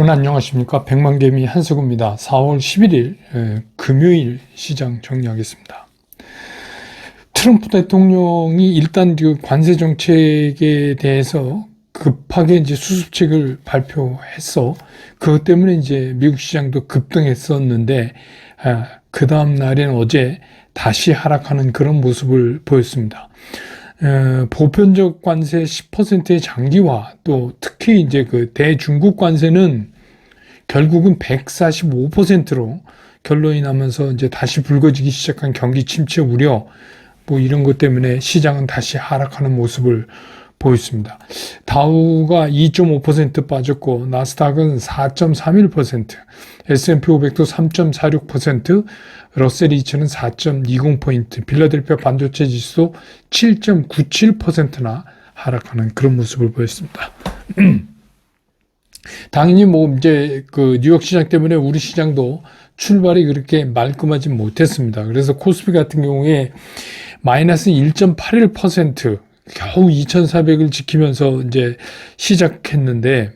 여러분 안녕하십니까. 백만개미 한석우입니다. 4월 11일 금요일 시장 정리하겠습니다. 트럼프 대통령이 일단 그 관세 정책에 대해서 급하게 이제 수습책을 발표했어. 그것 때문에 이제 미국 시장도 급등했었는데 그 다음 날엔 어제 다시 하락하는 그런 모습을 보였습니다. 보편적 관세 10%의 장기화, 또 특히 이제 그 대중국 관세는 결국은 145%로 결론이 나면서 이제 다시 불거지기 시작한 경기 침체 우려, 뭐 이런 것 때문에 시장은 다시 하락하는 모습을 보였습니다. 다우가 2.5% 빠졌고, 나스닥은 4.31%, S&P 500도 3.46%, 러셀 2000은 4.20포인트, 필라델피아 반도체 지수 7.97%나 하락하는 그런 모습을 보였습니다. 당연히 뭐 이제 그 뉴욕 시장 때문에 우리 시장도 출발이 그렇게 말끔하지 못했습니다. 그래서 코스피 같은 경우에 마이너스 1.81%, 겨우 2,400을 지키면서 이제 시작했는데,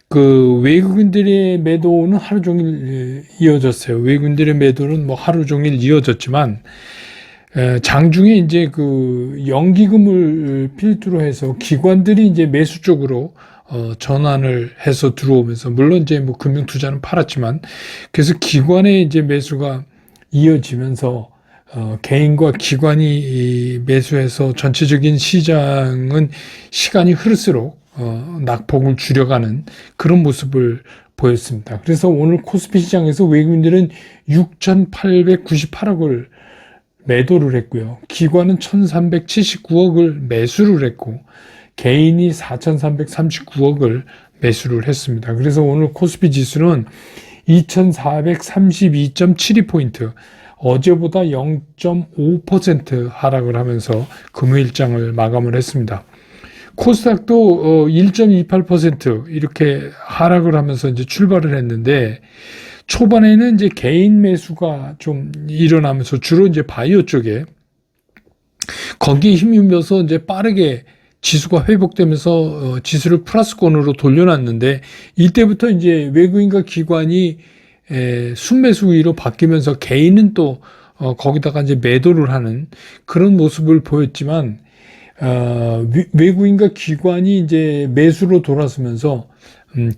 그 외국인들의 매도는 하루 종일 이어졌어요. 외국인들의 매도는 뭐 하루 종일 이어졌지만, 장중에 이제 그 연기금을 필두로 해서 기관들이 이제 매수 쪽으로 전환을 해서 들어오면서, 물론 이제 뭐 금융 투자는 팔았지만, 그래서 기관의 이제 매수가 이어지면서 개인과 기관이 매수해서 전체적인 시장은 시간이 흐를수록 낙폭을 줄여가는 그런 모습을 보였습니다. 그래서 오늘 코스피 시장에서 외국인들은 6,898억을 매도를 했고요. 기관은 1,379억을 매수를 했고, 개인이 4,339억을 매수를 했습니다. 그래서 오늘 코스피 지수는 2,432.72포인트, 어제보다 0.5% 하락을 하면서 금요일장을 마감을 했습니다. 코스닥도 1.28% 이렇게 하락을 하면서 이제 출발을 했는데, 초반에는 이제 개인 매수가 좀 일어나면서 주로 이제 바이오 쪽에 거기에 힘입어서 이제 빠르게 지수가 회복되면서 지수를 플러스권으로 돌려놨는데, 이때부터 이제 외국인과 기관이 순매수 위로 바뀌면서 개인은 또 거기다가 이제 매도를 하는 그런 모습을 보였지만, 외국인과 기관이 이제 매수로 돌아서면서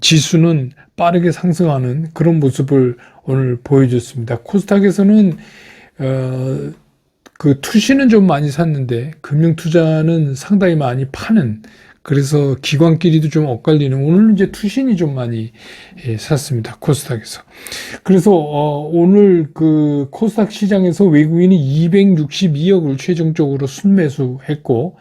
지수는 빠르게 상승하는 그런 모습을 오늘 보여줬습니다. 코스닥에서는 그 투시는 좀 많이 샀는데 금융 투자는 상당히 많이 파는, 그래서 기관끼리도 좀 엇갈리는, 오늘은 이제 투신이 좀 많이 샀습니다. 코스닥에서. 그래서 오늘 그 코스닥 시장에서 외국인이 262억을 최종적으로 순매수했고,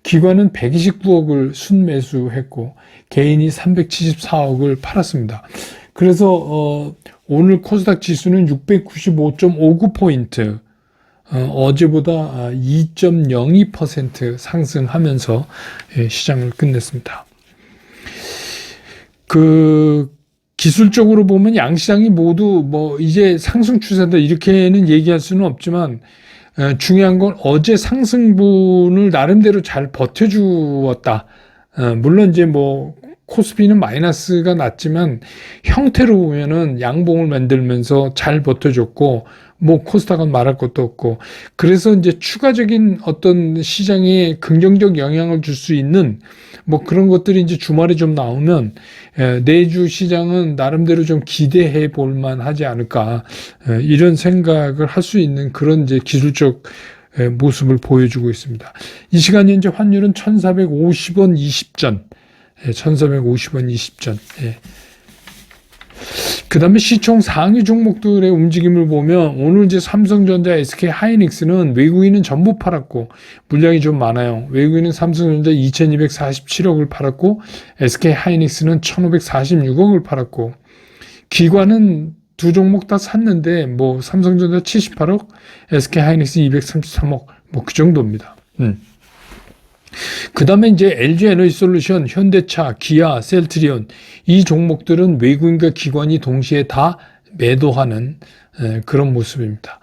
기관은 129억을 순매수했고, 개인이 374억을 팔았습니다. 그래서 오늘 코스닥 지수는 695.59포인트, 어제보다 2.02% 상승하면서 시장을 끝냈습니다. 그 기술적으로 보면 양시장이 모두 뭐 이제 상승 추세다 이렇게는 얘기할 수는 없지만, 중요한 건 어제 상승분을 나름대로 잘 버텨주었다. 물론 이제 뭐 코스피는 마이너스가 났지만 형태로 보면은 양봉을 만들면서 잘 버텨줬고, 뭐 코스닥은 말할 것도 없고, 그래서 이제 추가적인 어떤 시장에 긍정적 영향을 줄 수 있는 뭐 그런 것들이 이제 주말에 좀 나오면 내주 시장은 나름대로 좀 기대해 볼 만하지 않을까, 이런 생각을 할 수 있는 그런 이제 기술적 모습을 보여주고 있습니다. 이 시간 현재 환율은 1,450원 20전, 1,450원 20전. 그 다음에 시총 상위 종목들의 움직임을 보면, 오늘 이제 삼성전자, SK 하이닉스는 외국인은 전부 팔았고 물량이 좀 많아요. 외국인은 삼성전자 2,247억을 팔았고, SK 하이닉스는 1,546억을 팔았고, 기관은 두 종목 다 샀는데 뭐 삼성전자 78억, SK 하이닉스 233억, 뭐 그 정도입니다. 그 다음에 이제 LG 에너지솔루션, 현대차, 기아, 셀트리온, 이 종목들은 외국인과 기관이 동시에 다 매도하는 그런 모습입니다.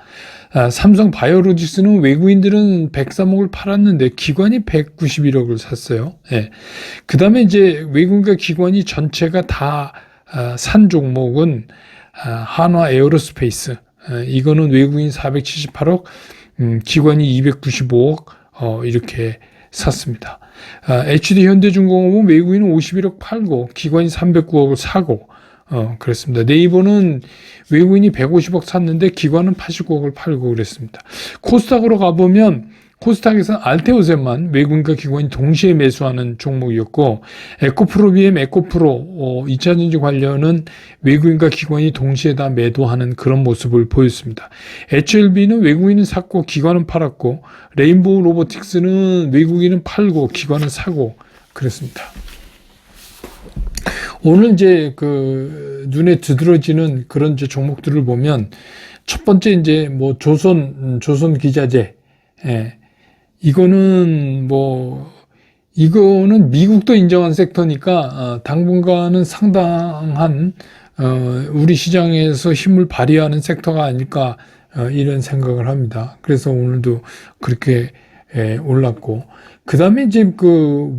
삼성 바이오로직스는 외국인들은 103억을 팔았는데 기관이 191억을 샀어요. 그 다음에 이제 외국인과 기관이 전체가 다 산 종목은 한화 에어로스페이스. 이거는 외국인 478억, 기관이 295억 이렇게 샀습니다. HD 현대중공업은 외국인은 51억 팔고 기관이 309억을 사고 그랬습니다. 네이버는 외국인이 150억 샀는데 기관은 89억을 팔고 그랬습니다. 코스닥으로 가보면 코스닥에서는 알테오젠만 외국인과 기관이 동시에 매수하는 종목이었고, 에코프로 에코프로 2차전지 관련은 외국인과 기관이 동시에 다 매도하는 그런 모습을 보였습니다. HLB는 외국인은 샀고 기관은 팔았고, 레인보우 로보틱스는 외국인은 팔고 기관은 사고 그랬습니다. 오늘 이제 눈에 두드러지는 그런 이제 종목들을 보면 첫 번째 이제 뭐 조선 기자재, 이거는 미국도 인정한 섹터니까 당분간은 상당한 우리 시장에서 힘을 발휘하는 섹터가 아닐까 이런 생각을 합니다. 그래서 오늘도 그렇게 올랐고, 그 다음에 이제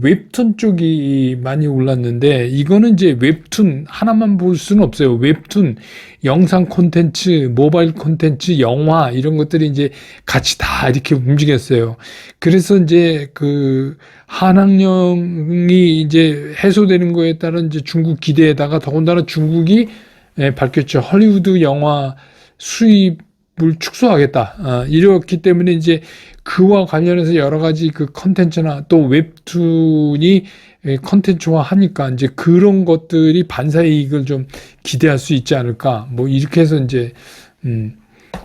웹툰 쪽이 많이 올랐는데, 이거는 이제 웹툰 하나만 볼 수는 없어요. 웹툰, 영상 콘텐츠, 모바일 콘텐츠, 영화, 이런 것들이 이제 같이 다 이렇게 움직였어요. 그래서 이제 한학령이 이제 해소되는 거에 따른 이제 중국 기대에다가 더군다나 중국이 밝혔죠. 헐리우드 영화 수입을 축소하겠다. 이렇기 때문에 이제 그와 관련해서 여러 가지 컨텐츠나 또 웹툰이 컨텐츠화 하니까 이제 그런 것들이 반사이익을 좀 기대할 수 있지 않을까. 이렇게 해서 이제,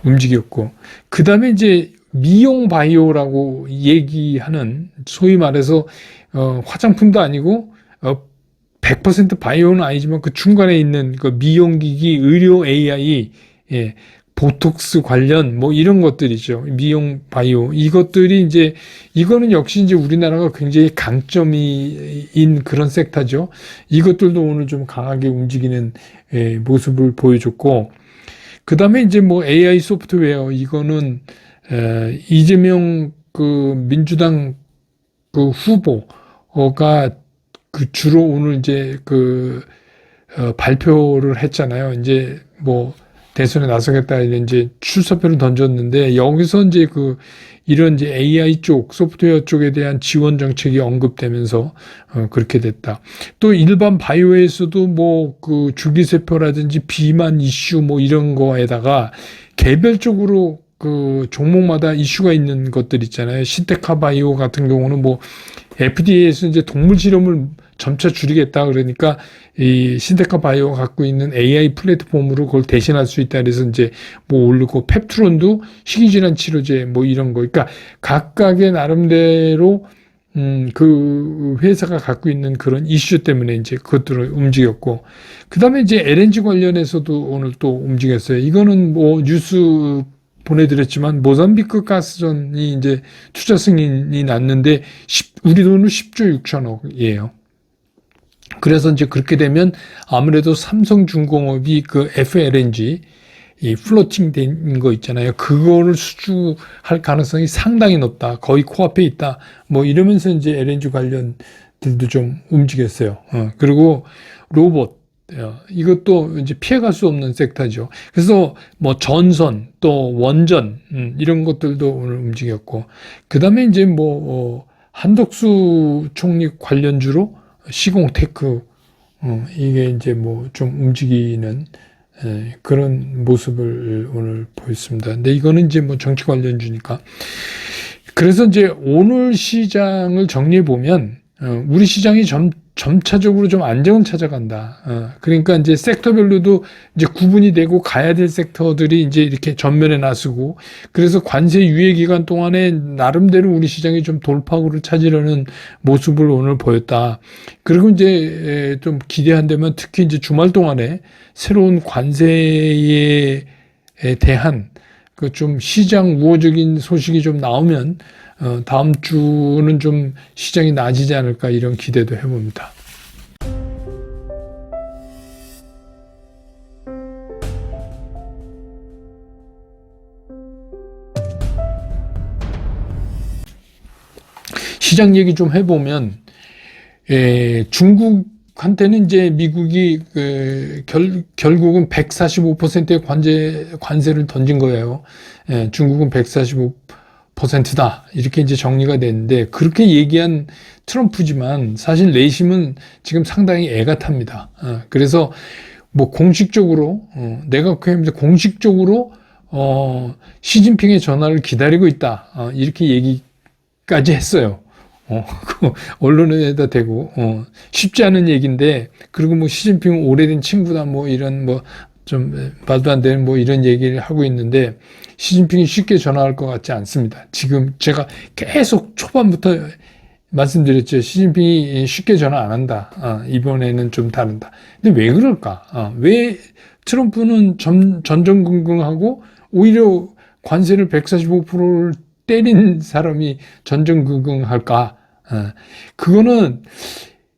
움직였고. 그 다음에 이제 미용 바이오라고 얘기하는 소위 말해서, 화장품도 아니고, 100% 바이오는 아니지만 그 중간에 있는 미용기기, 의료 AI, 보톡스 관련 이런 것들이죠. 미용 바이오 이것들이 이제 이거는 역시 이제 우리나라가 굉장히 강점인 그런 섹터죠. 이것들도 오늘 좀 강하게 움직이는 모습을 보여줬고, 그 다음에 이제 AI 소프트웨어 이거는 이재명 민주당 후보가 주로 오늘 이제 발표를 했잖아요. 이제 대선에 나서겠다 이제 출사표를 던졌는데, 여기서 이제 이런 이제 AI 쪽 소프트웨어 쪽에 대한 지원 정책이 언급되면서 그렇게 됐다. 또 일반 바이오에서도 줄기세포라든지 비만 이슈 이런 거에다가 개별적으로 종목마다 이슈가 있는 것들 있잖아요. 신테카 바이오 같은 경우는 FDA에서 이제 동물 실험을 점차 줄이겠다 그러니까 이 신테카 바이오가 갖고 있는 AI 플랫폼으로 그걸 대신할 수 있다 그래서 이제 오르고, 펩트론도 희귀질환 치료제 이런 거, 그러니까 각각의 나름대로 그 회사가 갖고 있는 그런 이슈 때문에 이제 그것들을 움직였고, 그 다음에 이제 LNG 관련해서도 오늘 또 움직였어요. 이거는 뉴스 보내드렸지만 모잠비크 가스전이 이제 투자 승인이 났는데 우리 돈으로 10조 6천억이에요. 그래서 이제 그렇게 되면 아무래도 삼성중공업이 FLNG 이 플로팅 된 거 있잖아요. 그거를 수주할 가능성이 상당히 높다. 거의 코앞에 있다. 이러면서 이제 LNG 관련들도 좀 움직였어요. 그리고 로봇, 이것도 이제 피해갈 수 없는 섹터죠. 그래서 전선 또 원전 이런 것들도 오늘 움직였고, 그 다음에 이제 한덕수 총리 관련주로 시공테크 이게 이제 좀 움직이는 그런 모습을 오늘 보였습니다. 근데 이거는 이제 정치 관련주니까. 그래서 이제 오늘 시장을 정리해 보면 우리 시장이 점차적으로 좀 안정을 찾아간다. 그러니까 이제 섹터별로도 이제 구분이 되고 가야 될 섹터들이 이제 이렇게 전면에 나서고, 그래서 관세 유예 기간 동안에 나름대로 우리 시장이 좀 돌파구를 찾으려는 모습을 오늘 보였다. 그리고 이제 좀 기대한다면 특히 이제 주말 동안에 새로운 관세에 대한 좀 시장 우호적인 소식이 좀 나오면 다음 주는 좀 시장이 나아지지 않을까 이런 기대도 해봅니다. 시장 얘기 좀 해보면 중국 중국한테는 이제 미국이 결국은 145%의 관세를 던진 거예요. 예, 중국은 145%다. 이렇게 이제 정리가 됐는데, 그렇게 얘기한 트럼프지만 사실 내심은 지금 상당히 애가 탑니다. 그래서 뭐 공식적으로, 내각회의에서 공식적으로 시진핑의 전화를 기다리고 있다. 이렇게 얘기까지 했어요. 그 언론에다 대고, 쉽지 않은 얘기인데, 그리고 뭐 시진핑 오래된 친구다, 뭐 이런 좀 말도 안 되는 뭐 이런 얘기를 하고 있는데, 시진핑이 쉽게 전화할 것 같지 않습니다. 지금 제가 계속 초반부터 말씀드렸죠. 시진핑이 쉽게 전화 안 한다. 이번에는 좀 다른다. 근데 왜 그럴까? 왜 트럼프는 전전긍긍하고 오히려 관세를 145%를 때린 사람이 전전긍긍할까? 그거는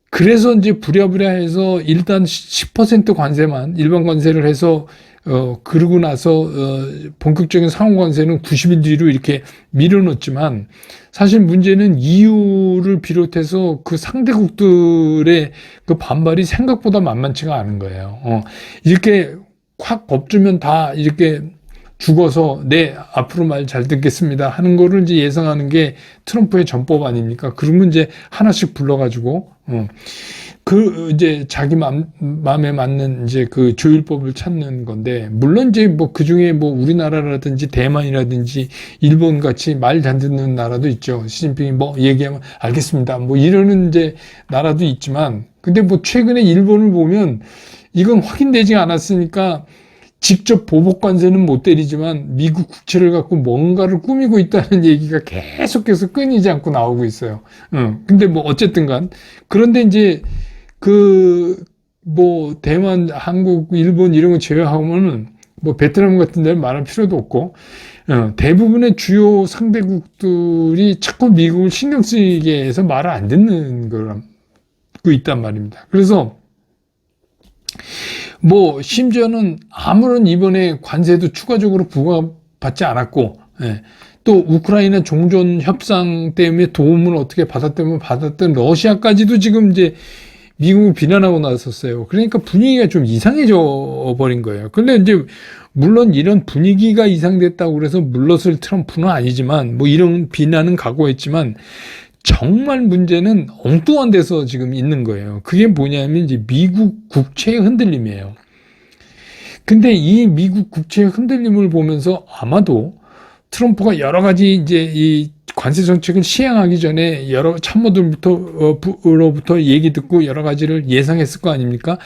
그래서 이제 부랴부랴 해서 일단 10% 관세만 일반 관세를 해서 그러고 나서 본격적인 상호 관세는 90일 뒤로 이렇게 밀어놓지만 사실 문제는 EU를 비롯해서 그 상대국들의 그 반발이 생각보다 만만치가 않은 거예요. 이렇게 확 겁주면 다 이렇게 죽어서 네 앞으로 말 잘 듣겠습니다 하는 거를 이제 예상하는 게 트럼프의 전법 아닙니까? 그러면 이제 하나씩 불러가지고 그 이제 자기 마음에 맞는 이제 그 조율법을 찾는 건데, 물론 이제 뭐 그 중에 뭐 우리나라라든지 대만이라든지 일본 같이 말 잘 듣는 나라도 있죠. 시진핑이 뭐 얘기하면 알겠습니다 뭐 이러는 이제 나라도 있지만, 근데 뭐 최근에 일본을 보면 이건 확인되지 않았으니까 직접 보복 관세는 못 때리지만 미국 국채를 갖고 뭔가를 꾸미고 있다는 얘기가 계속해서 끊이지 않고 나오고 있어요. 근데 뭐 어쨌든 간, 그런데 이제 뭐 대만, 한국, 일본 이런 거 제외하면은 뭐 베트남 같은 데는 말할 필요도 없고, 대부분의 주요 상대국들이 자꾸 미국을 신경 쓰이게 해서 말을 안 듣는 거고 있단 말입니다. 그래서 뭐 심지어는 아무런 이번에 관세도 추가적으로 부과받지 않았고, 또 우크라이나 종전 협상 때문에 도움을 어떻게 받았던 러시아까지도 지금 이제 미국을 비난하고 나섰어요. 그러니까 분위기가 좀 이상해져 버린 거예요. 근데 이제 물론 이런 분위기가 이상됐다고 그래서 물러설 트럼프는 아니지만, 뭐 이런 비난은 각오했지만 정말 문제는 엉뚱한 데서 지금 있는 거예요. 그게 뭐냐면 이제 미국 국채의 흔들림이에요. 근데 이 미국 국채의 흔들림을 보면서 아마도 트럼프가 여러 가지 이제 이 관세 정책을 시행하기 전에 여러 참모들로부터 얘기 듣고 여러 가지를 예상했을 거 아닙니까?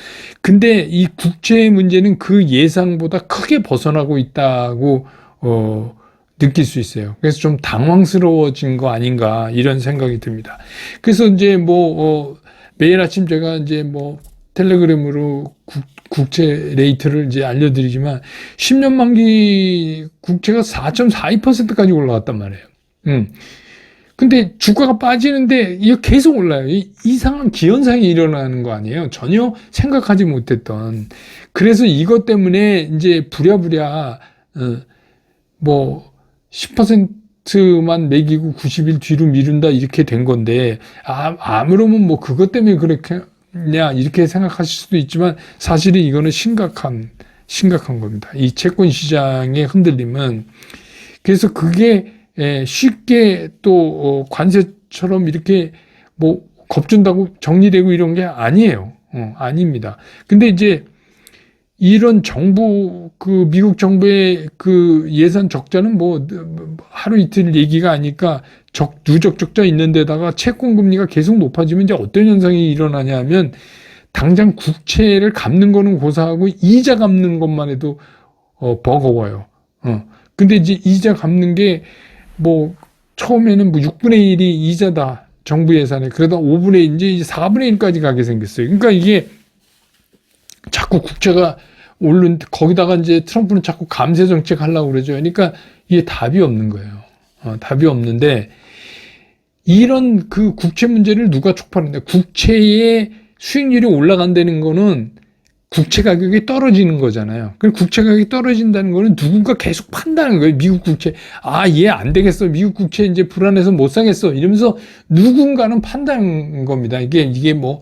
근데 이 국채의 문제는 그 예상보다 크게 벗어나고 있다고 느낄 수 있어요. 그래서 좀 당황스러워진 거 아닌가 이런 생각이 듭니다. 그래서 이제 매일 아침 제가 이제 텔레그램으로 국채 레이트를 이제 알려드리지만 10년 만기 국채가 4.42%까지 올라갔단 말이에요. 근데 주가가 빠지는데 이거 계속 올라요. 이상한 기현상이 일어나는 거 아니에요. 전혀 생각하지 못했던. 그래서 이것 때문에 이제 부랴부랴 10%만 매기고 90일 뒤로 미룬다 이렇게 된 건데, 아무러면 뭐 그것 때문에 그렇겠냐 이렇게 생각하실 수도 있지만 사실은 이거는 심각한 겁니다. 이 채권 시장의 흔들림은. 그래서 그게 쉽게 또 관세처럼 이렇게 뭐 겁준다고 정리되고 이런 게 아니에요. 아닙니다. 근데 이제 이런 미국 정부의 그 예산 적자는 뭐 하루 이틀 얘기가 아니까 누적 적자 있는 데다가 채권 금리가 계속 높아지면 이제 어떤 현상이 일어나냐면, 당장 국채를 갚는 거는 고사하고 이자 갚는 것만 해도 버거워요. 근데 이제 이자 갚는 게 처음에는 6분의 1이 이자다. 정부 예산에. 그러다 5분의 1, 이제 4분의 1까지 가게 생겼어요. 그러니까 이게 자꾸 국채가 거기다가 이제 트럼프는 자꾸 감세 정책 하려고 그러죠. 그러니까 이게 답이 없는 거예요. 답이 없는데, 이런 그 국채 문제를 누가 촉발하는데, 국채의 수익률이 올라간다는 거는 국채 가격이 떨어지는 거잖아요. 그 국채 가격이 떨어진다는 거는 누군가 계속 판다는 거예요. 미국 국채. 아, 얘 안 되겠어. 미국 국채 이제 불안해서 못 사겠어. 이러면서 누군가는 판다는 겁니다. 이게 뭐,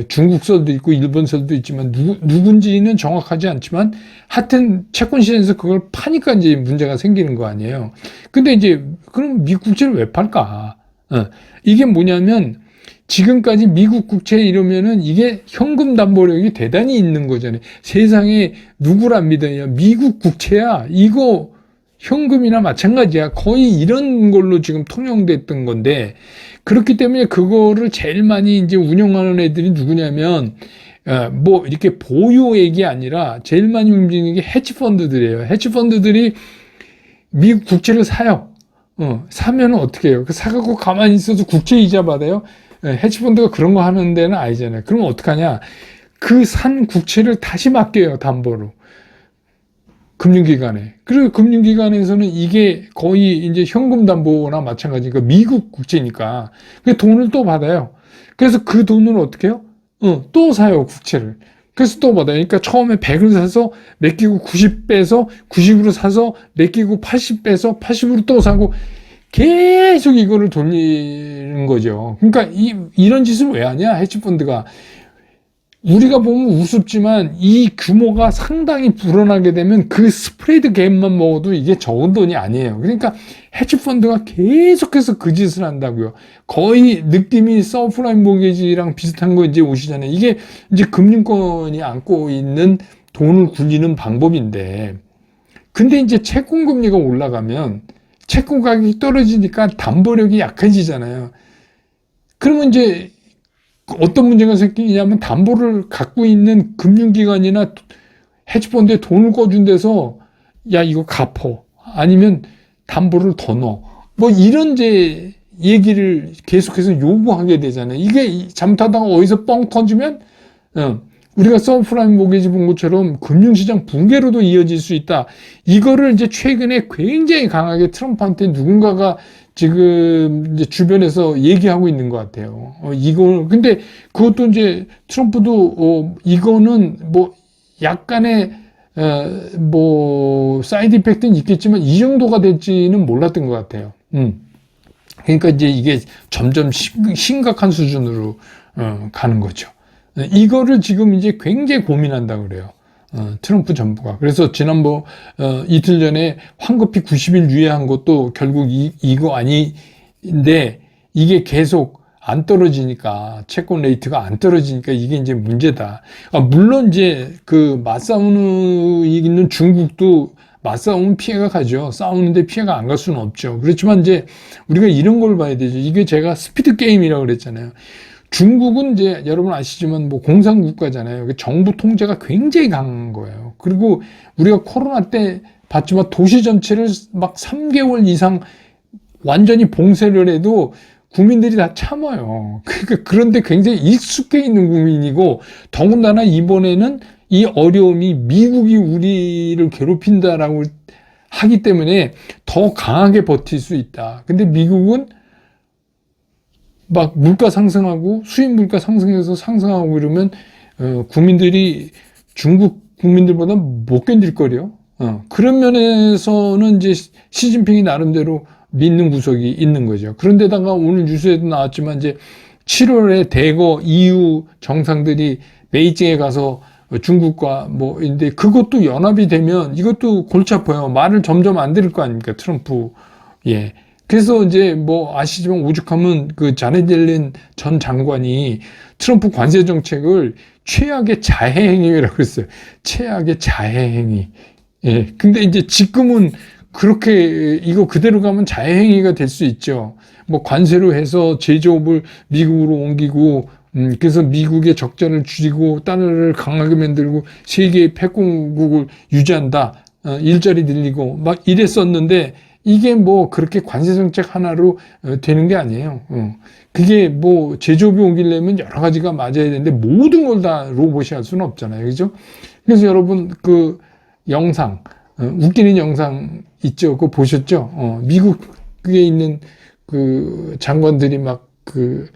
중국설도 있고 일본설도 있지만 누군지는 정확하지 않지만 하여튼 채권 시장에서 그걸 파니까 이제 문제가 생기는 거 아니에요. 근데 이제 그럼 미국 국채를 왜 팔까? 이게 뭐냐면 지금까지 미국 국채 이러면은 이게 현금 담보력이 대단히 있는 거잖아요. 세상에 누구란 믿어요? 미국 국채야. 이거 현금이나 마찬가지야. 거의 이런 걸로 지금 통용됐던 건데 그렇기 때문에 그거를 제일 많이 이제 운영하는 애들이 누구냐면 뭐 이렇게 보유액이 아니라 제일 많이 움직이는 게 헤지펀드들이에요. 헤지펀드들이 미국 국채를 사요. 사면은 어떻게 해요? 사갖고 가만히 있어도 국채 이자 받아요? 헤지펀드가 그런 거 하는 데는 아니잖아요. 그러면 어떡하냐? 그 산 국채를 다시 맡겨요, 담보로. 금융기관에. 그리고 금융기관에서는 이게 거의 이제 현금 담보나 마찬가지니까 미국 국채니까 그 돈을 또 받아요. 그래서 그 돈을 어떻게 해요? 또 사요, 국채를. 그래서 또 받아요. 그러니까 처음에 100을 사서 맡기고 90 빼서 90으로 사서 맡기고 80 빼서 80으로 또 사고 계속 이거를 돌리는 거죠. 그러니까 이런 짓을 왜 하냐? 헤지펀드가. 우리가 보면 우습지만 이 규모가 상당히 불어나게 되면 그 스프레드 갭만 먹어도 이게 적은 돈이 아니에요. 그러니까 헤지펀드가 계속해서 그 짓을 한다고요. 거의 느낌이 서프라임 모기지랑 비슷한 거 이제 오시잖아요. 이게 이제 금융권이 안고 있는 돈을 굴리는 방법인데 근데 이제 채권 금리가 올라가면 채권 가격이 떨어지니까 담보력이 약해지잖아요. 그러면 이제 어떤 문제가 생기냐면 담보를 갖고 있는 금융기관이나 헤지펀드에 돈을 꿔준 데서 야 이거 갚어 아니면 담보를 더 넣어 뭐 이런 이제 얘기를 계속해서 요구하게 되잖아요. 이게 잘못하다가 어디서 뻥 터지면 우리가 서브프라임 모기지 본 것처럼 금융시장 붕괴로도 이어질 수 있다. 이거를 이제 최근에 굉장히 강하게 트럼프한테 누군가가 지금 이제 주변에서 얘기하고 있는 것 같아요. 근데 그것도 이제 트럼프도, 이거는 뭐 약간의, 뭐, 사이드 이펙트는 있겠지만 이 정도가 될지는 몰랐던 것 같아요. 그러니까 이제 이게 점점 심각한 수준으로, 가는 거죠. 이거를 지금 이제 굉장히 고민한다고 그래요. 트럼프 정부가. 그래서 이틀 전에 황급히 90일 유예한 것도 결국 이거 아닌데 이게 계속 안 떨어지니까 채권 레이트가 안 떨어지니까 이게 이제 문제다. 물론 이제 그 맞싸우는 있는 중국도 맞싸우면 피해가 가죠. 싸우는데 피해가 안 갈 수는 없죠. 그렇지만 이제 우리가 이런 걸 봐야 되죠. 이게 제가 스피드 게임이라고 그랬잖아요. 중국은 이제 여러분 아시지만 뭐 공산국가잖아요. 정부 통제가 굉장히 강한 거예요. 그리고 우리가 코로나 때 봤지만 도시 전체를 막 3개월 이상 완전히 봉쇄를 해도 국민들이 다 참아요. 그러니까 그런데 굉장히 익숙해 있는 국민이고 더군다나 이번에는 이 어려움이 미국이 우리를 괴롭힌다라고 하기 때문에 더 강하게 버틸 수 있다. 근데 미국은 막 물가 상승하고 수입 물가 상승해서 상승하고 이러면 국민들이 중국 국민들보다 못 견딜 거래요. 그런 면에서는 이제 시진핑이 나름대로 믿는 구석이 있는 거죠. 그런데다가 오늘 뉴스에도 나왔지만 이제 7월에 대거 EU 정상들이 베이징에 가서 중국과 뭐 인데 그것도 연합이 되면 이것도 골치 아파요. 말을 점점 안 들을 거 아닙니까? 트럼프. 예. 그래서 이제 뭐 아시지만 오죽하면 그 자넷 옐렌 전 장관이 트럼프 관세 정책을 최악의 자해 행위라고 했어요. 최악의 자해 행위. 예. 근데 이제 지금은 그렇게 이거 그대로 가면 자해 행위가 될 수 있죠. 뭐 관세로 해서 제조업을 미국으로 옮기고 그래서 미국의 적자를 줄이고 달러를 강하게 만들고 세계의 패권국을 유지한다. 일자리 늘리고 막 이랬었는데 이게 뭐 그렇게 관세 정책 하나로 되는 게 아니에요. 그게 뭐 제조업이 옮기려면 여러 가지가 맞아야 되는데 모든 걸 다 로봇이 할 수는 없잖아요. 그죠? 그래서 여러분 그 영상, 웃기는 영상 있죠? 그거 보셨죠? 미국에 있는 그 장관들이 막 그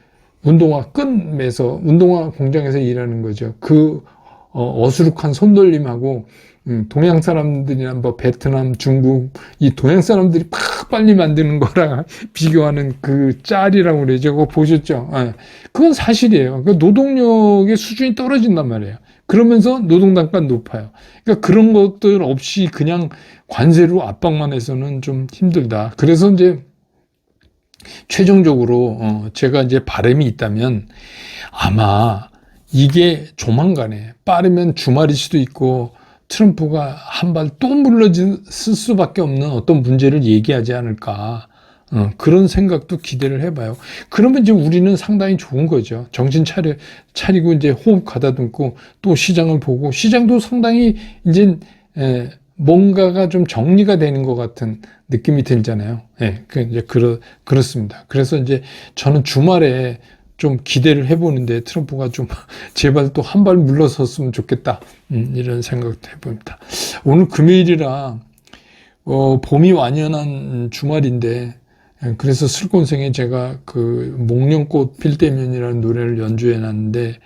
운동화 끈 매서 운동화 공장에서 일하는 거죠. 그 어수룩한 손놀림하고 동양 사람들이나 뭐 베트남, 중국 이 동양 사람들이 팍 빨리 만드는 거랑 비교하는 그 짤이라고 그러죠. 그거 보셨죠? 예. 그건 사실이에요. 그 노동력의 수준이 떨어진단 말이에요. 그러면서 노동단가 높아요. 그러니까 그런 것들 없이 그냥 관세로 압박만 해서는 좀 힘들다. 그래서 이제 최종적으로 제가 이제 바람이 있다면 아마 이게 조만간에 빠르면 주말일 수도 있고 트럼프가 한 발 또 물러설 수밖에 없는 어떤 문제를 얘기하지 않을까. 그런 생각도 기대를 해봐요. 그러면 이제 우리는 상당히 좋은 거죠. 정신 차리고 이제 호흡 가다듬고 또 시장을 보고 시장도 상당히 이제 뭔가가 좀 정리가 되는 것 같은 느낌이 들잖아요. 예, 이제 그렇습니다. 그래서 이제 저는 주말에 좀 기대를 해보는데 트럼프가 좀 제발 또 한 발 물러섰으면 좋겠다. 이런 생각도 해봅니다. 오늘 금요일이라 봄이 완연한 주말인데 그래서 슬콘생에 제가 그 목련꽃 필 때면이라는 노래를 연주해 놨는데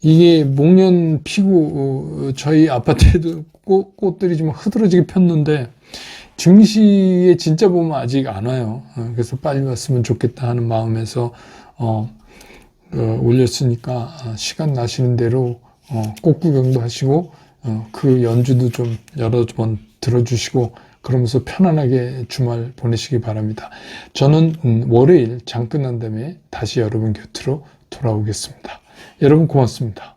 이게 목련 피고 저희 아파트에도 꽃들이 좀 흐드러지게 폈는데 증시에 진짜 보면 아직 안 와요. 그래서 빨리 왔으면 좋겠다 하는 마음에서 올렸으니까 시간 나시는 대로 꽃 구경도 하시고 그 연주도 좀 여러 번 들어주시고 그러면서 편안하게 주말 보내시기 바랍니다. 저는 월요일 장 끝난 다음에 다시 여러분 곁으로 돌아오겠습니다. 여러분 고맙습니다.